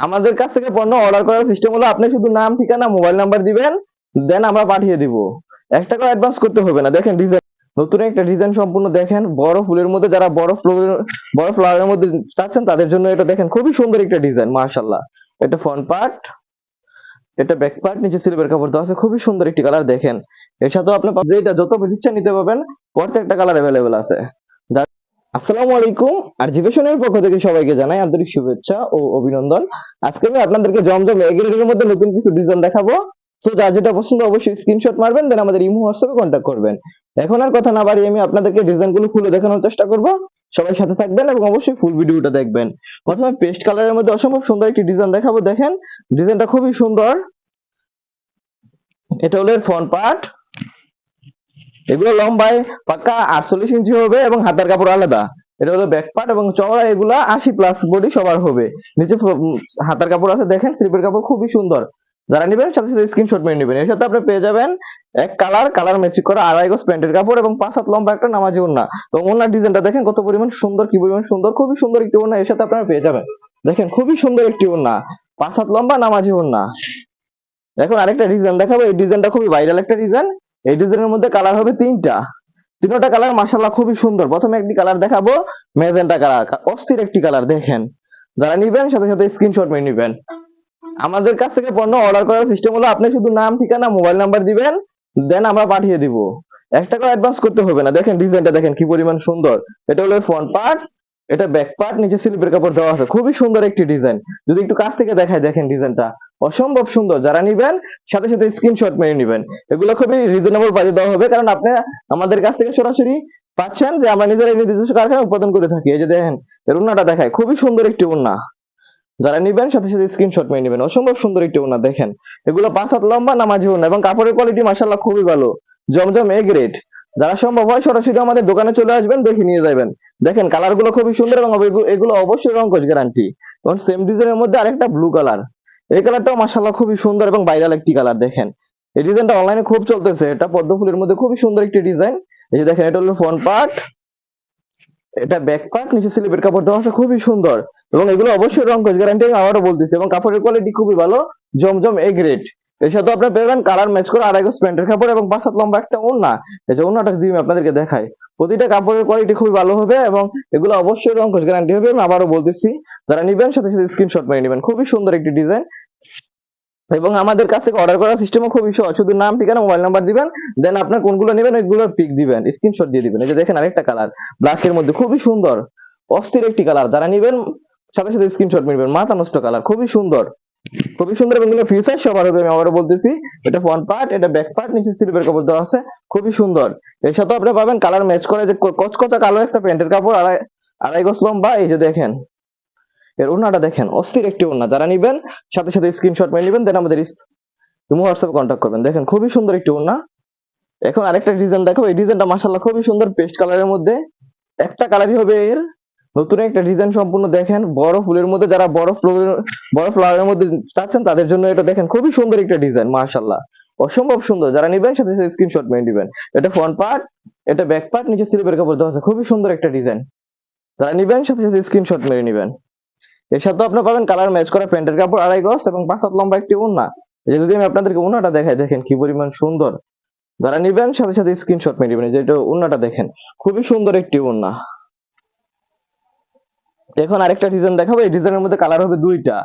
আমাদের কাছ থেকে পণ্য অর্ডার করার সিস্টেম হলো আপনি শুধু নাম, ঠিকানা, মোবাইল নাম্বার দিবেন, দেন আমরা পাঠিয়ে দিব। 1 টাকা অ্যাডভান্স করতে হবে না। দেখেন ডিজাইন, নতুন একটা ডিজাইন সম্পূর্ণ দেখেন, বড় ফুলের মধ্যে যারা বড় ফ্লাওয়ারের মধ্যে চাচ্ছেন তাদের জন্য এটা দেখেন খুবই সুন্দর একটা ডিজাইন মাশাআল্লাহ। এটা ফ্রন্ট পার্ট, এটা ব্যাক পার্ট, নিচে সিলভার কাপড় দেওয়া আছে, খুবই সুন্দর একটি কালার দেখেন। এর সাথে আপনি যেটা যত ইচ্ছা নিতে পারবেন, প্রত্যেকটা কালার अवेलेबल আছে। আসসালামু আলাইকুম। আর জীবেশনের পক্ষ থেকে সবাইকে জানাই আন্তরিক শুভেচ্ছা ও অভিনন্দন। আজকে আমি আপনাদেরকে জমজম এগ্রিডের মধ্যে নতুন কিছু ডিজাইন দেখাবো। তো যার যেটা পছন্দ অবশ্যই স্ক্রিনশট মারবেন, দেন আমাদের ইমো হোয়াটসঅ্যাপে কন্ট্যাক্ট করবেন। এখন আর কথা না বাড়িয়ে আমি আপনাদেরকে ডিজাইনগুলো খুলে দেখানোর চেষ্টা করব। সবাই সাথে থাকবেন এবং অবশ্যই ফুল ভিডিওটা দেখবেন। প্রথমে পেস্ট কালারের মধ্যে অসম্ভব সুন্দর একটি ডিজাইন দেখাবো। দেখেন ডিজাইনটা খুবই সুন্দর। এটা হলো এর ফ্রন্ট পার্ট। এগুলো লম্বায় পাক্কা 48 ইঞ্চি হবে এবং হাতার কাপড় আলাদা। এটা হলো ব্যাক পার্ট এবং চওড়া এগুলা 80 প্লাস বডি সবার হবে। নিচে হাতার কাপড় আছে, দেখেন স্লিপের কাপড় খুবই সুন্দর। যারা নেবেন সাথে সাথে স্ক্রিনশট মেরে নেবেন। এর সাথে আপনি পেয়ে যাবেন এক কালার ম্যাচিং করা 2.5 গজ প্যান্টের কাপড় এবং 5 হাত লম্বা একটা নামাজি ওড়না। এবং ওড়নার ডিজাইনটা দেখেন কত পরিমাণ সুন্দর, কি পরিমাণ সুন্দর, খুবই সুন্দর একটি ওড়না এর সাথে আপনারা পেয়ে যাবেন। দেখেন খুবই সুন্দর একটি ওড়না, 5 হাত লম্বা নামাজি ওড়না। এখন আরেকটা ডিজাইন দেখাবো। এই ডিজাইনটা খুবই ভাইরাল একটা ডিজাইন। এই ডিজাইনের মধ্যে কালার হবে তিনটা কালার মাশাআল্লাহ খুবই সুন্দর। প্রথমে একটি কালার দেখাবো, ম্যাজেন্টা কালার, অস্থির একটি কালার দেখেন। যারা নিবেন সাথে সাথে স্ক্রিনশট মেরে নিবেন। আমাদের কাছ থেকে পণ্য অর্ডার করার সিস্টেম হলো আপনি শুধু নাম, ঠিকানা, মোবাইল নাম্বার দিবেন, দেন আমরা পাঠিয়ে দিব। 1 টাকা অ্যাডভান্স করতে হবে না। দেখেন ডিজাইনটা দেখেন কি পরিমাণ সুন্দর। এটা হলো ফ্রন্ট পার্ট, এটা ব্যাক পার্ট, নিচে স্লিপের কাপড় দেওয়া আছে, খুবই সুন্দর একটি ডিজাইন। যদি একটু কাছ থেকে দেখায়, দেখেন ডিজাইনটা অসম্ভব সুন্দর। যারা নিবেন সাথে সাথে স্ক্রিনশট মেরে নিবেন। এগুলো খুবই রিজনেবল প্রাইসে দেওয়া হবে, কারণ আপনি আমাদের কাছ থেকে সরাসরি পাচ্ছেন যে আমরা নিজেরাই নিজস্ব কারখানায় উৎপাদন করে থাকি। এই যে দেখেন এর ওড়নাটা দেখায়, খুবই সুন্দর একটি ওড়না। যারা নিবেন সাথে সাথে স্ক্রিনশট মেরে নিবেন। অসম্ভব সুন্দর একটি ওড়না দেখেন। এগুলো 5 হাত লম্বা নামাজি ওড়না এবং কাপড়ের কোয়ালিটি মাশাআল্লাহ খুবই ভালো, জমজম এ গ্রেড। যারা সম্ভব হয় সরাসরি আমাদের দোকানে চলে আসবেন, দেখে নিয়ে যাবেন। দেখেন কালার গুলো খুবই সুন্দর এবং এগুলো অবশ্যই রংকশ গ্যারান্টি। এবং সেম ডিজাইনের মধ্যে আরেকটা ব্লু কালার, এই কালারটাও মাশাআল্লাহ খুবই সুন্দর এবং ভাইরাল একটি কালার দেখেন। এই ডিজাইনটা অনলাইনে খুব চলতেছে। এটা পদ্ম ফুলের মধ্যে খুবই সুন্দর একটি ডিজাইন। এই যে দেখেন এটা হলো ফ্রন্ট পার্ট, এটা ব্যাক পার্ট, নিচে স্লিপের কাপড় দেওয়া আছে, খুবই সুন্দর। এবং এগুলো অবশ্যই রংকশ গ্যারান্টি আমি আবারও বলতেছি। এবং কাপড়ের কোয়ালিটি খুবই ভালো, জমজম এ গ্রেড। এর সাথে আপনারা পেবেন কালার ম্যাচ করে 2.5 গজ প্যান্টের কাপড় এবং 5 হাত লম্বা একটা ওড়না। এই যে ওড়নাটা যদি আমি আপনাদেরকে দেখাই, প্রতিটা কাপড়ের কোয়ালিটি খুবই ভালো হবে এবং এগুলো অবশ্যই রংকশ গ্যারান্টি হবে আমি আবারও বলতেছি। যারা নিবেন সাথে সাথে স্ক্রিনশট মেরে নেবেন। খুবই সুন্দর একটি ডিজাইন এবং আমাদের কাছ থেকে অর্ডার করার সিস্টেমও খুবই সহজ। শুধু নাম, ঠিকানা, মোবাইল নাম্বার দিবেন, দেন আপনার কোনগুলো নেবেন ওইগুলোর পিক দিবেন, স্ক্রিনশট দিয়ে দিবেন। এই যে দেখেন আরেকটা কালার ব্ল্যাক এর মধ্যে খুবই সুন্দর, অস্থির একটি কালার। যারা নিবেন সাথে সাথে স্ক্রিনশট নেবেন। মাথা নষ্ট কালার, খুবই সুন্দর, খুবই সুন্দর এবং এগুলো ফিচার সবার হবে আমি আবারও বলতেছি। এটা ফ্রন্ট পার্ট, এটা ব্যাক পার্ট, নিচে স্লিপের কাপড় দেওয়া আছে, খুবই সুন্দর। এর সাথে আপনি পাবেন কালার ম্যাচ করে যে কচকচা কালো একটা প্যান্টের কাপড়, 2.5 গজ লম্বা। এই যে দেখেন এর ওড়নাটা দেখেন, অস্থির একটি ওড়না। যারা নিবেন সাথে সাথে স্ক্রিনশট মেরে নেবেন, দেন আমাদের তুমি হোয়াটসঅ্যাপে কন্ট্যাক্ট করবেন। দেখেন খুবই সুন্দর একটি ওড়না। এখন আরেকটা ডিজাইন দেখো। এই ডিজাইনটা মাশাআল্লাহ খুবই সুন্দর, পেস্ট কালারের মধ্যে। একটা কালারই হবে এর, নতুন একটা ডিজাইন সম্পূর্ণ দেখেন। বড় ফুলের মধ্যে যারা বড় ফ্লাওয়ারের মধ্যে চাচ্ছেন তাদের জন্য এটা দেখেন খুবই সুন্দর একটা ডিজাইন মাশাআল্লাহ, অসম্ভব সুন্দর। যারা নিবেন সাথে সাথে স্ক্রিনশট মেরে নেবেন। এটা ফ্রন্ট পার্ট, এটা ব্যাক পার্ট, নিচে স্লিপের কাপড় দেওয়া আছে, খুবই সুন্দর একটা ডিজাইন। যারা নিবেন সাথে সাথে স্ক্রিনশট মেরে নেবেন। এর সাথে আপনি পাবেন কালার ম্যাচ করা প্যান্টের কাপড় 2.5 গজ এবং 5 হাত লম্বা একটি ওড়না। এই যে যদি আমি আপনাদেরকে ওড়নাটা দেখাই, দেখেন কি পরিমাণ সুন্দর। যারা নিবেন সাথে সাথে স্ক্রিনশট মেরে নেবেন। যেটা ওড়নাটা দেখেন, খুবই সুন্দর একটি ওড়না। এখন আরেকটা ডিজাইন দেখাবো। এই ডিজাইনের মধ্যে কালার হবে দুইটা,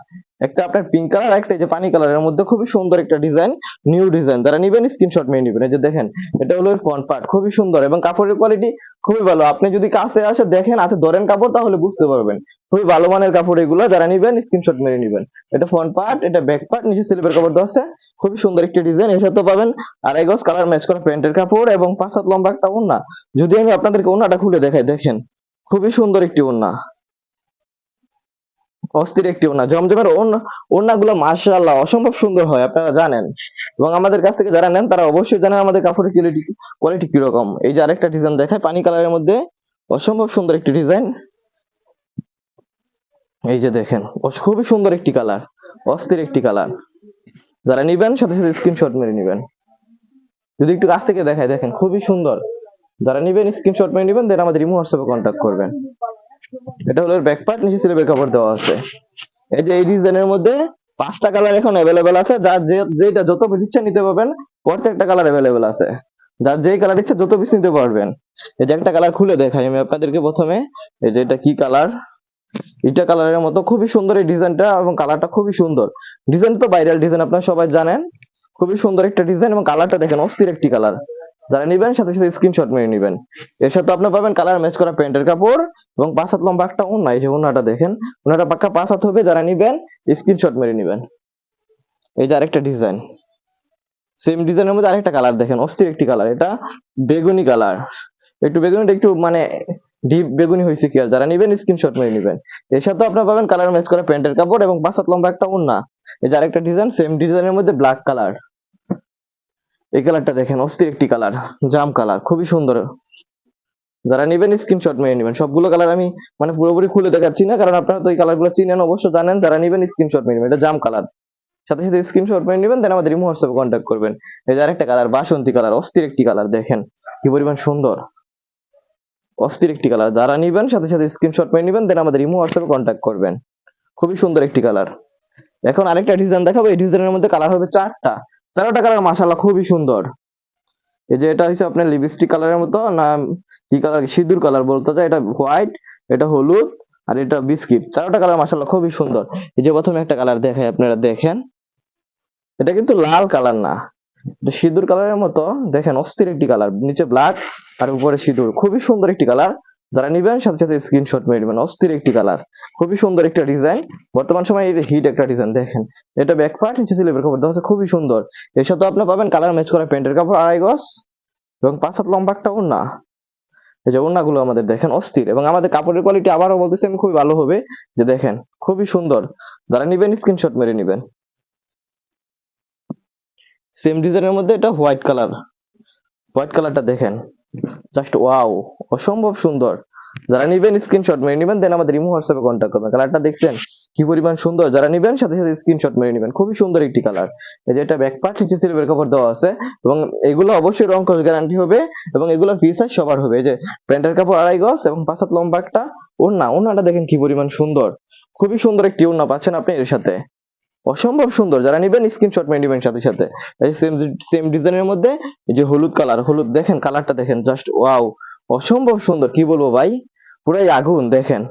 একটা আপনার পিঙ্ক কালার, একটা এই যে পানি কালারের মধ্যে, খুবই সুন্দর একটা ডিজাইন, নিউ ডিজাইন। যারা নিবেন স্ক্রিনশট মেরে নেবেন। এই যে দেখেন এটা হলো ফ্রন্ট পার্ট, খুবই সুন্দর এবং কাপড়ের কোয়ালিটি খুবই ভালো। আপনি যদি কাছে আসে দেখেন, হাতে ধরেন কাপড়, তাহলে বুঝতে পারবেন খুবই ভালো মানের কাপড় এগুলো। যারা নিবেন স্ক্রিনশট মেরে নেবেন। এটা ফ্রন্ট পার্ট, এটা ব্যাক পার্ট, নিচে স্লিপের কাপড় দেওয়া আছে, খুবই সুন্দর একটি ডিজাইন। এর সাথে পাবেন 2.5 গজ কালার ম্যাচ করা প্যান্টের কাপড় এবং 5 হাত লম্বা একটা ওড়না। যদি আমি আপনাদেরকে ওড়নাটা খুলে দেখাই, দেখেন খুবই সুন্দর একটি ওড়না, অস্থির একটি ওড়না। জমজমের ওড়নাগুলো মাশাআল্লাহ অসম্ভব সুন্দর হয়, আপনারা জানেন। এবং আমাদের কাছ থেকে যারা নেন তারা অবশ্যই জানেন আমাদের কাপড়ের কোয়ালিটি কিরকম। এই যে আরেকটা ডিজাইন দেখায়, পানি কালারের মধ্যে, অসম্ভব সুন্দর একটি ডিজাইন। এই যে দেখেন খুবই সুন্দর একটি কালার, অস্থির একটি কালার। যারা নিবেন সাথে সাথে স্ক্রিনশট মেরে নিবেন। যদি একটু কাছ থেকে দেখায়, দেখেন খুবই সুন্দর। যারা নিবেন স্ক্রিনশট মেরে নিবেন, দেন আমাদের ইমো হোয়াটসঅ্যাপে কন্ট্যাক্ট করবেন। এটা হলো ব্যাক পার্ট, নিচে স্লিপের কাপড় দেওয়া আছে। এই যে এই ডিজাইনের মধ্যে 5টা কালার এখন অ্যাভেলেবেল আছে, যার যেটা যত পিস ইচ্ছা নিতে পারবেন। প্রত্যেকটা কালার অ্যাভেলেবেল আছে, যার যেই কালার ইচ্ছা যত পিস নিতে পারবেন। এই যে একটা কালার খুলে দেখাই আমি আপনাদেরকে প্রথমে। এই যে এটা কি কালার, এটা কালারের মতো খুবই সুন্দর এই ডিজাইনটা, এবং কালারটা খুবই সুন্দর। ডিজাইন তো ভাইরাল ডিজাইন, আপনারা সবাই জানেন। খুবই সুন্দর একটা ডিজাইন, এবং কালারটা দেখেন অস্থির একটি কালার। যারা নিবেন সাথে সাথে স্ক্রিনশট মেরে নিবেন। এর সাথে আপনার পাবেন কালার ম্যাচ করা প্যান্টের কাপড়, এবং 5 হাত লম্বা একটা ওড়না। এই যে ওড়নাটা দেখেন, ওড়নাটা পাক্কা 5 হাত হবে। যারা নিবেন স্ক্রিনশট মেরে নিবেন। এই যে আরেকটা ডিজাইন, সেম ডিজাইনের মধ্যে আরেকটা কালার দেখেন অস্থির একটি কালার, এটা বেগুনি কালার। একটু বেগুনিটা একটু মানে ডিপ বেগুনি হয়েছে কি আর, যারা নিবেন স্ক্রিনশট মেরে নিবেন। এর সাথে আপনার পাবেন কালার ম্যাচ করা প্যান্টের কাপড় এবং 5 হাত লম্বা একটা ওড়না। এই যে আরেকটা ডিজাইন, সেম ডিজাইনের মধ্যে ব্ল্যাক কালার। এই কালারটা দেখেন অস্থির একটি কালার, জাম কালার, খুবই সুন্দর। যারা নিবেন স্ক্রিনশট মেরে নিবেন। সবগুলো কালার আমি মানে পুরোপুরি খুলে দেখাচ্ছি না, কারণ আপনারা তো এই কালারগুলো চিনেন, অবশ্য জানেন। যারা নিবেন স্ক্রিনশট মেরে নিবেন। এটা জাম কালার, সাথে সাথে স্ক্রিনশট মেরে নিবেন, দেন আমাদের ইমো হোয়াটসঅ্যাপে কন্ট্যাক্ট করবেন। এই যে আরেকটা কালার, বাসন্তী কালার, অস্থির একটি কালার, দেখেন কি পরিমাণ সুন্দর, অস্থির একটি কালার। যারা নিবেন সাথে সাথে স্ক্রিনশট মেরে নিবেন, দেন আমাদের ইমো হোয়াটসঅ্যাপে কন্ট্যাক্ট করবেন। খুবই সুন্দর একটি কালার। এখন আরেকটা ডিজাইন দেখাবো। এই ডিজাইনের মধ্যে কালার হবে 4টা, 4টা কালার মাশাআল্লাহ খুবই সুন্দর। এই যে এটা হচ্ছে আপনার লিপস্টিক কালারের মতো, না কি কালার, সিঁদুর কালার বলতে চাই। এটা হোয়াইট, এটা হলুদ, আর এটা বিস্কিট। 4টা কালার মাশাআল্লাহ খুবই সুন্দর। এই যে প্রথমে একটা কালার দেখাই, আপনারা দেখেন। এটা কিন্তু লাল কালার না, এটা সিঁদুর কালারের মতো। দেখেন অস্থির একটি কালার, নিচে ব্ল্যাক আর উপরে সিঁদুর, খুবই সুন্দর একটি কালার। যারা নিবেন সাথে সাথে স্ক্রিনশট মেরে নেবেন। অস্থির একটি কালার, খুবই সুন্দর একটা ডিজাইন। বর্তমান সময়ে এই হিট একটা ডিজাইন দেখেন। এটা ব্যাক পার্ট, নিচে স্লিভের কাপড় দেওয়া আছে, খুবই সুন্দর। এর সাথে আপনি পাবেন কালার ম্যাচ করা প্যান্টের কাপড় 2.5 গজ, এবং 5 হাত লম্বা একটা ওড়না। এই যে ওড়নাগুলো আমাদের দেখেন অস্থির, এবং আমাদের কাপড়ের কোয়ালিটি আবারও বলতেছি আমি খুবই ভালো হবে। যে দেখেন খুবই সুন্দর। যারা নিবেন স্ক্রিনশট মেরে নিবেন। সেম ডিজাইনের মধ্যে এটা হোয়াইট কালার, হোয়াইট কালারটা দেখেন জাস্ট ওয়াও, অসম্ভব সুন্দর। যারা নিবেন স্ক্রিনশট মেরে নিবেন, দেন আমাদের ইমো হোয়াটসঅ্যাপে কন্ট্যাক্ট করবেন। কালারটা দেখছেন কি পরিমাণ সুন্দর। যারা নিবেন সাথে সাথে স্ক্রিনশট মেরে নিবেন। খুবই সুন্দর একটি কালার। এই যে এটা ব্যাক পার্ট, নিচে সিলভার কাপড় দেওয়া আছে, এবং এগুলো অবশ্যই রং কস গ্যারান্টি হবে, এবং এগুলো ফ্রি সাইজ সবার হবে। এই যে প্যান্টের কাপড় 2.5 গজ এবং 5 হাত লম্বা একটা ওড়না। ওড়নাটা দেখেন কি পরিমাণ সুন্দর, খুবই সুন্দর একটি ওড়না পাচ্ছেন আপনি এর সাথে, অসম্ভব সুন্দর। যারা নিবেন স্ক্রিনশট মেরে নিবেন সাথে সাথে। এই সেম সেম ডিজাইনের মধ্যে এই যে হলুদ কালার, হলুদ দেখেন কালারটা দেখেন জাস্ট ওয়াও, অসম্ভব সুন্দর। কি বলবো ভাই, পুরাই আগুন দেখেন,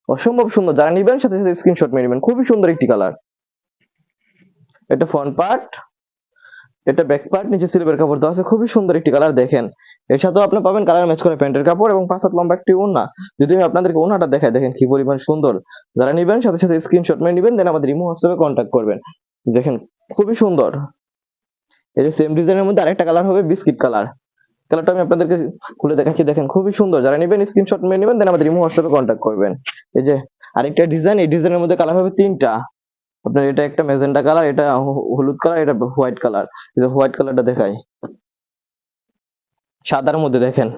অসম্ভব সুন্দর। যারা নিবেন সাথে সাথে স্ক্রিনশট মেরে নিবেন। খুবই সুন্দর একটি কালার। এটা ফ্রন্ট পার্ট, এটা ব্যাক পার্ট, নিচে সিলভার কাপড় দেওয়া আছে, খুবই সুন্দর একটি কালার দেখেন। এর সাথেও আপনি পাবেন কালার ম্যাচ করে প্যান্টের কাপড় এবং 5 হাত লম্বা একটি ওড়না। যদি আমি আপনাদেরকে ওড়নাটা দেখাই, দেখেন কি পরিমাণ সুন্দর। যারা নিবেন সাথে সাথে স্ক্রিনশট মেরে নিবেন, দেন আমাদের ইমো হোয়াটসঅ্যাপে কন্ট্যাক্ট করবেন। দেখেন খুবই সুন্দর। এই যে সেম ডিজাইনের মধ্যে আরেকটা কালার হবে বিস্কিট কালার। কালারটা আমি আপনাদেরকে খুলে দেখাচ্ছি, দেখেন খুবই সুন্দর। যারা নিবেন স্ক্রিনশট মেরে নিবেন, দেন আমাদের ইমো হোয়াটসঅ্যাপে কন্ট্যাক্ট করবেন। এই যে আরেকটা ডিজাইন, এই ডিজাইনের মধ্যে কালার হবে 3টা। আপনার এটা একটা মেজেন্টা কালার, এটা হলুদ কালার, এটা হোয়াইট কালার। এই যে হোয়াইট কালারটা দেখাই, সাদার মধ্যে দেখেন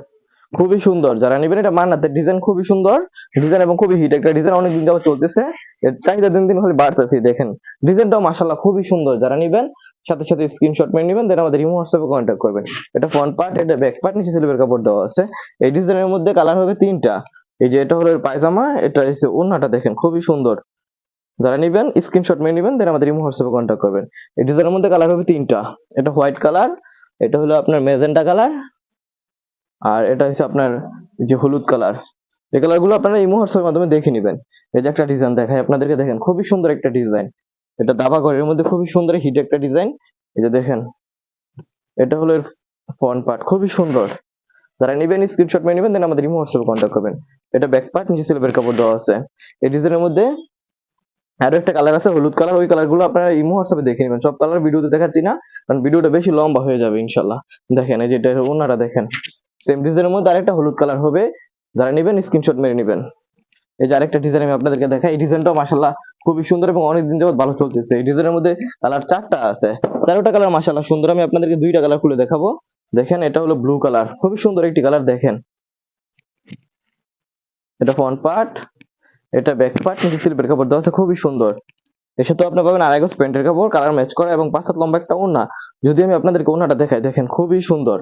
খুবই সুন্দর। যারা নিবেন, এটা মান্নাতের ডিজাইন, খুবই সুন্দর ডিজাইন এবং খুবই হিট একটা ডিজাইন। অনেকদিন যাবত চলতেছে, এর চাহিদা দিন দিন হলে বাড়তেছে। দেখেন ডিজাইনটাও মাশাআল্লাহ খুবই সুন্দর। যারা নিবেন সাথে সাথে স্ক্রিনশট মেরে নিবেন, দেন আমাদের ইমো হোয়াটসঅ্যাপে কন্ট্যাক্ট করবেন। এটা ফ্রন্ট পার্ট, এটা ব্যাক পার্ট, নিচে সিলভার কাপড় দেওয়া আছে। এই ডিজাইনের মধ্যে কালার হবে 3টা। এই যে এটা হলো এর পায়জামা, এটা হচ্ছে ওড়নাটা দেখেন খুবই সুন্দর। যারা নিবেন স্ক্রিনশট মেরে নিবেন, দেন আমাদের ইমো হোয়াটসঅ্যাপে কন্ট্যাক্ট করবেন। এই ডিজাইনের মধ্যে কালার হবে 3টা। এটা হোয়াইট কালার, এটা হলো আপনার মেজেন্টা কালার, আর এটা হচ্ছে আপনার যে হলুদ কালার। এই কালার গুলো আপনারা ইমো হোয়াটসঅ্যাপের মাধ্যমে দেখে নিবেন। এই যে একটা ডিজাইন দেখাই আপনাদেরকে, দেখেন খুবই সুন্দর একটা ডিজাইন। এটা দাবা ঘরের মধ্যে খুবই সুন্দর হিট একটা ডিজাইন। এই যে দেখেন এটা হলো এর ফ্রন্ট পার্ট, খুবই সুন্দর। যারা নিবেন স্ক্রিনশট মেরে নিবেন, দেন আমাদের ইমো হোয়াটসঅ্যাপে কন্ট্যাক্ট করবেন। এটা ব্যাক পার্ট, নিচে সিলভার কাপড় দেওয়া আছে। এই ডিজাইনের মধ্যে আরো একটা কালার আছে হলুদ কালার। ওই কালার গুলো আপনারা ইমো হোয়াটসঅ্যাপে দেখে নেবেন। সব কালার ভিডিওতে দেখাচ্ছি না, কারণ ভিডিওটা বেশি লম্বা হয়ে যাবে ইনশাল্লাহ। দেখেন এই যে এটা ওনারা দেখেন, সেম ডিজাইনের মধ্যে আরেকটা হলুদ কালার হবে। যারা নিবেন স্ক্রিনশট মেরে নিবেন। এই যে আরেকটা ডিজাইন আমি আপনাদেরকে দেখাই। এই ডিজাইনটাও মাশাআল্লাহ খুবই সুন্দর এবং অনেকদিন যাবত ভালো চলতেছে। এই ডিজাইনের মধ্যে কালার 4টা আছে, 4টা কালার মাশাআল্লাহ সুন্দর। আমি আপনাদেরকে 2টা কালার খুলে দেখাবো। দেখেন এটা হলো ব্লু কালার, খুবই সুন্দর একটি কালার দেখেন। এটা ফ্রন্ট পার্ট, এটা ব্যাক পার্ট, নিচে সিলভার কাপড় দেওয়া আছে, খুবই সুন্দর। এর সাথে আপনি পাবেন 2.5 গজ প্যান্টের কাপড়, কালার ম্যাচ করা, এবং 5 হাত লম্বা একটা ওড়না। যদি আমি আপনাদেরকে ওড়নাটা দেখাই, দেখেন খুবই সুন্দর।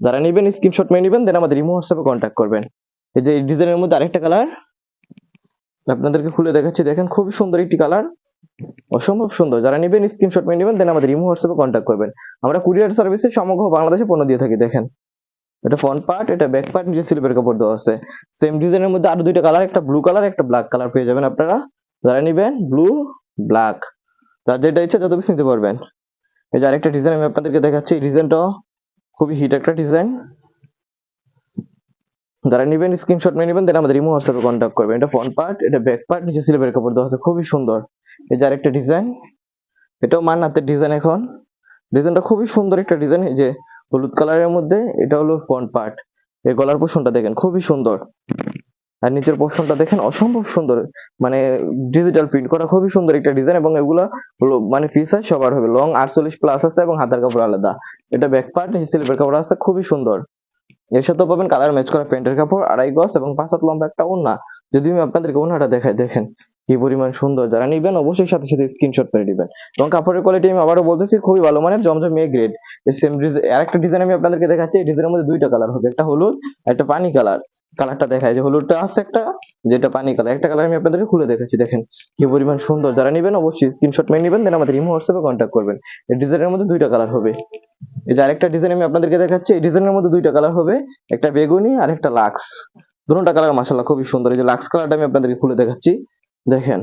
যারা নিবেন স্ক্রিনশট মেরে নিবেন, দেন আমাদের ইমো হোয়াটসঅ্যাপে কন্ট্যাক্ট করবেন। এই যে এই ডিজাইনের মধ্যে আরেকটা কালার, আপনাদেরকে খুলে দেখাচ্ছি, দেখেন খুবই সুন্দর একটি কালার, অসম্ভব সুন্দর। যারা নেবেন স্ক্রিনশট নিয়ে নেবেন, দেন আমাদের ইমো হোয়াটসঅ্যাপে কন্ট্যাক্ট করবেন। আমরা কুরিয়ার সার্ভিসে সমগ্র বাংলাদেশে পণ্য দিয়ে থাকি। দেখেন এটা ফ্রন্ট পার্ট, এটা ব্যাক পার্ট, নিচে স্লিপের কাপড় দেওয়া আছে। সেম ডিজাইনের মধ্যে আরো দুইটা কালার, একটা ব্লু কালার, একটা ব্ল্যাক কালার পেয়ে যাবেন আপনারা। যারা নেবেন ব্লু, ব্ল্যাক, যার যেটা ইচ্ছা যত পিস নিতে পারবেন। এই যে আরেকটা ডিজাইন আমি আপনাদেরকে দেখাচ্ছি, এই ডিজাইনটাও খুবই হিট একটা ডিজাইন। যারা নেবেন স্ক্রিনশট নিয়ে নেবেন, দেন আমাদের ইমো হোয়াটসঅ্যাপে কন্ট্যাক্ট করবেন। এটা ফ্রন্ট পার্ট, এটা ব্যাক পার্ট, নিচে স্লিপের কাপড় দেওয়া আছে, খুবই সুন্দর। এই যে আরেকটা ডিজাইন, এটাও মান্নাতের ডিজাইন। এখন ডিজাইনটা খুবই সুন্দর একটা ডিজাইন, এই যে হলুদ কালারের মধ্যে, এটা হলো ফ্রন্ট পার্ট। এই গলার পোর্শনটা দেখেন খুবই সুন্দর, আর নিচের পোর্শনটা দেখেন অসম্ভব সুন্দর, মানে ডিজিটাল প্রিন্ট করা, খুবই সুন্দর একটা ডিজাইন। এবং এগুলা হলো মানে ফ্রি সাইজ সবার হবে, লং 48 প্লাস আছে এবং হাতার কাপড় আলাদা। এটা ব্যাক পার্ট, নিচে স্লিপের কাপড় আছে, খুবই সুন্দর। এর সাথে পাবেন কালার ম্যাচ করা প্যান্টের কাপড়, 2.5 গজ এবং 5 হাত লম্বা একটা ওড়না। যদি আমি আপনাদেরকে ওড়নাটা দেখাই, দেখেন কি পরিমাণ সুন্দর। যারা নিবেন অবশ্যই সাথে সাথে স্ক্রিনশট করে দিবেন। এবং কাপড়ের কোয়ালিটি আমি আবারও বলতেছি খুবই ভালো মানের, জমজম এ গ্রেড। এই সেম আরেকটা ডিজাইন আমি আপনাদেরকে দেখাচ্ছি, এই ডিজাইনের মধ্যে দুইটা কালার হবে, একটা হলুদ আর একটা পানি কালার। কালারটা দেখায়, যে হলুদটা আছে একটা, যেটা পানি কালার, একটা কালার আমি আপনাদেরকে খুলে দেখাচ্ছি, দেখেন কি পরিমাণ সুন্দর। যারা নিবেন অবশ্যই স্ক্রিনশট মেরে নিবেন, দেন আমাদের ইমো হোয়াটসঅ্যাপে কন্ট্যাক্ট করবেন। এই ডিজাইনের মধ্যে দুইটা কালার হবে। এই যে আরেকটা ডিজাইন আমি আপনাদেরকে দেখাচ্ছি, এই ডিজাইনের মধ্যে দুইটা কালার হবে, একটা বেগুনি আর একটা লাক্স। দুটোটা কালার মাশাআল্লাহ খুবই সুন্দর। এই যে লাক্স কালারটা আমি আপনাদেরকে খুলে দেখাচ্ছি, দেখেন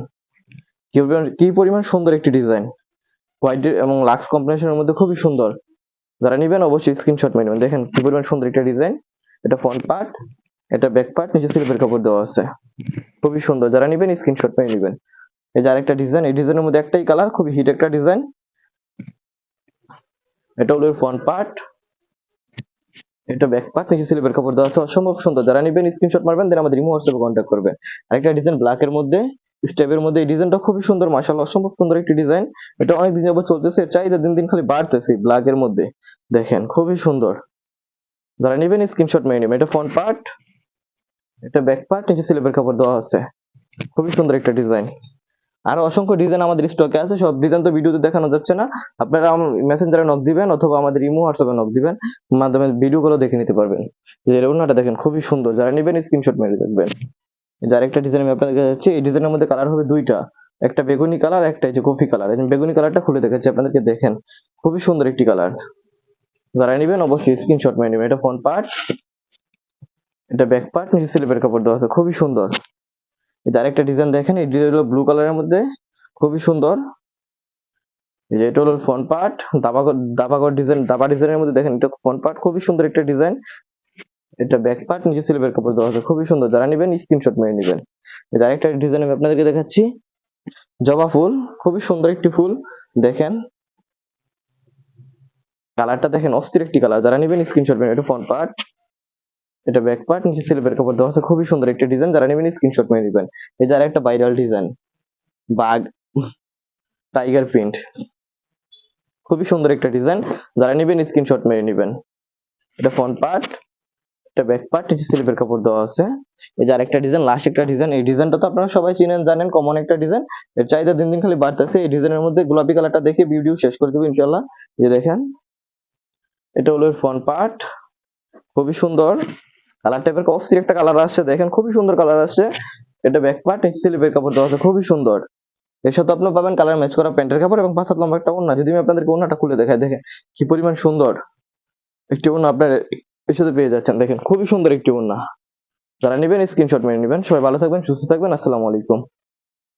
কি পরিমাণ সুন্দর একটি ডিজাইন, হোয়াইট এবং লাক্স কম্বিনেশনের মধ্যে খুবই সুন্দর। যারা নিবেন অবশ্যই স্ক্রিনশট মেরে নেবেন। দেখেন কি পরিমাণ সুন্দর একটা ডিজাইন, এটা ফ্রন্ট পার্ট, এটা ব্যাক পার্ট, নিচে স্লিপের কাপড় দেওয়া আছে, খুবই সুন্দর। যারা নিবেন স্ক্রিনশট মেরে নেবেন। এই যে আরেকটা ডিজাইন, এই ডিজাইনের মধ্যে একটাই কালার, খুবই হিট একটা ডিজাইন। এটা হলো ফ্রন্ট পার্ট, এটা ব্যাক পার্ট, নিচে স্লিপের কাপড় দেওয়া আছে, অসম্ভব সুন্দর। যারা নিবেন স্ক্রিনশট মারবেন, দেন আমাদের ইমো হোয়াটসঅ্যাপে কন্ট্যাক্ট করবেন। আরেকটা ডিজাইন ব্ল্যাক এর মধ্যে, স্টেপের মধ্যে, এই ডিজাইনটা খুবই সুন্দর মাশাআল্লাহ, অসম্ভব সুন্দর একটি ডিজাইন। এটা অনেক দিন যাবত চলতেছে, এর চাহিদা দিন দিন খালি বাড়তেছে ব্ল্যাক এর মধ্যে, দেখেন খুবই সুন্দর। যারা নিবেন স্ক্রিনশট মেরে নেবেন। এটা ফ্রন্ট পার্ট, এটা ব্যাক পার্ট, নিচে স্লিপের কাপড় দেওয়া আছে, খুবই সুন্দর একটা ডিজাইন। আরো অসংখ্য ডিজাইন আমাদের স্টকে আছে, সব ডিজাইন তো ভিডিওতে দেখানো যাচ্ছে না। আপনারা মেসেঞ্জারে নক দিবেন অথবা আমাদের ইমো হোয়াটসঅ্যাপে নক দিবেন, মাধ্যমে ভিডিও গুলো দেখে নিতে পারবেন। এই ওড়নাটা দেখেন খুবই সুন্দর, যারা নেবেন স্ক্রিনশট মেরে দেখবেন। যার একটা ডিজাইন আমি আপনাদের দেখাচ্ছি, এই ডিজাইনের মধ্যে কালার হবে দুইটা, একটা বেগুনি কালার, একটা এই যে কফি কালার। এই বেগুনি কালারটা খুলে দেখাচ্ছি আপনাদেরকে, দেখেন খুবই সুন্দর একটি কালার। যারা নেবেন অবশ্যই স্ক্রিনশট মেরে নেবেন। এটা ফ্রন্ট পার্ট, এটা ব্যাক পার্ট, নিচে স্লিপের কাপড় দেওয়া আছে, খুবই সুন্দর। এই যে আরেকটা ডিজাইন দেখেন, এই ডিজাইন হলো ব্লু কালারের মধ্যে, খুবই সুন্দর। এই যে এটা হলো ফ্রন্ট পার্ট, দাবাগর ডিজাইন, দাবা ডিজাইনের মধ্যে দেখেন, এটা ফ্রন্ট পার্ট খুবই সুন্দর একটা ডিজাইন। এটা ব্যাক পার্ট, নিচে স্লিপের কাপড় দেওয়া আছে, খুবই সুন্দর। যারা নেবেন স্ক্রিনশট মেরে নেবেন। এই যে আরেকটা ডিজাইন আমি আপনাদেরকে দেখাচ্ছি, জবা ফুল, খুবই সুন্দর একটি ফুল, দেখেন কালারটা দেখেন অস্থির একটি কালার। যারা নেবেন স্ক্রিনশট মেরে, এটা ফ্রন্ট পার্ট, এটা ব্যাক পার্ট, নিচে স্লিপের কাপড় দেওয়া আছে, খুবই সুন্দর একটা ডিজাইন। যারা নেবেন স্ক্রিনশট মেরে নেবেন। এই যে আরেকটা ভাইরাল ডিজাইন, বাঘ টাইগার প্রিন্ট, খুবই সুন্দর একটা ডিজাইন। যারা নেবেন স্ক্রিনশট মেরে নেবেন। এটা ফ্রন্ট পার্ট, এটা ব্যাক পার্ট, নিচে স্লিপের কাপড় দেওয়া আছে। এই যে আরেকটা ডিজাইন, লাস্ট একটা ডিজাইন, এই ডিজাইনটা তো আপনারা সবাই চিনেন জানেন, কমন একটা ডিজাইন, এর চাহিদা দিন দিন খালি বাড়তেছে। এই ডিজাইনের মধ্যে গোলাপি কালারটা দেখে ভিডিও শেষ করে দেবো ইনশাআল্লাহ। এই যে দেখেন এটা হলো ফ্রন্ট পার্ট, খুবই সুন্দর, কালার টাইপের অস্থির একটা কালার আসছে, দেখেন খুবই সুন্দর কালার আসছে। এটা ব্যাক পার্ট, নিচে স্লিপের কাপড় দেওয়া আছে, খুবই সুন্দর। এর সাথে আপনারা পাবেন কালার ম্যাচ করা প্যান্টের কাপড় এবং 5 হাত লম্বা একটা ওড়না। যদি আমি আপনাদেরকে ওড়নাটা খুলে দেখাই, দেখেন কি পরিমাণ সুন্দর একটি ওড়না আপনার এর সাথে পেয়ে যাচ্ছেন, দেখেন খুবই সুন্দর একটি ওড়না। যারা নেবেন স্ক্রিনশট মেরে নেবেন। সবাই ভালো থাকবেন, সুস্থ থাকবেন, আসসালামু আলাইকুম।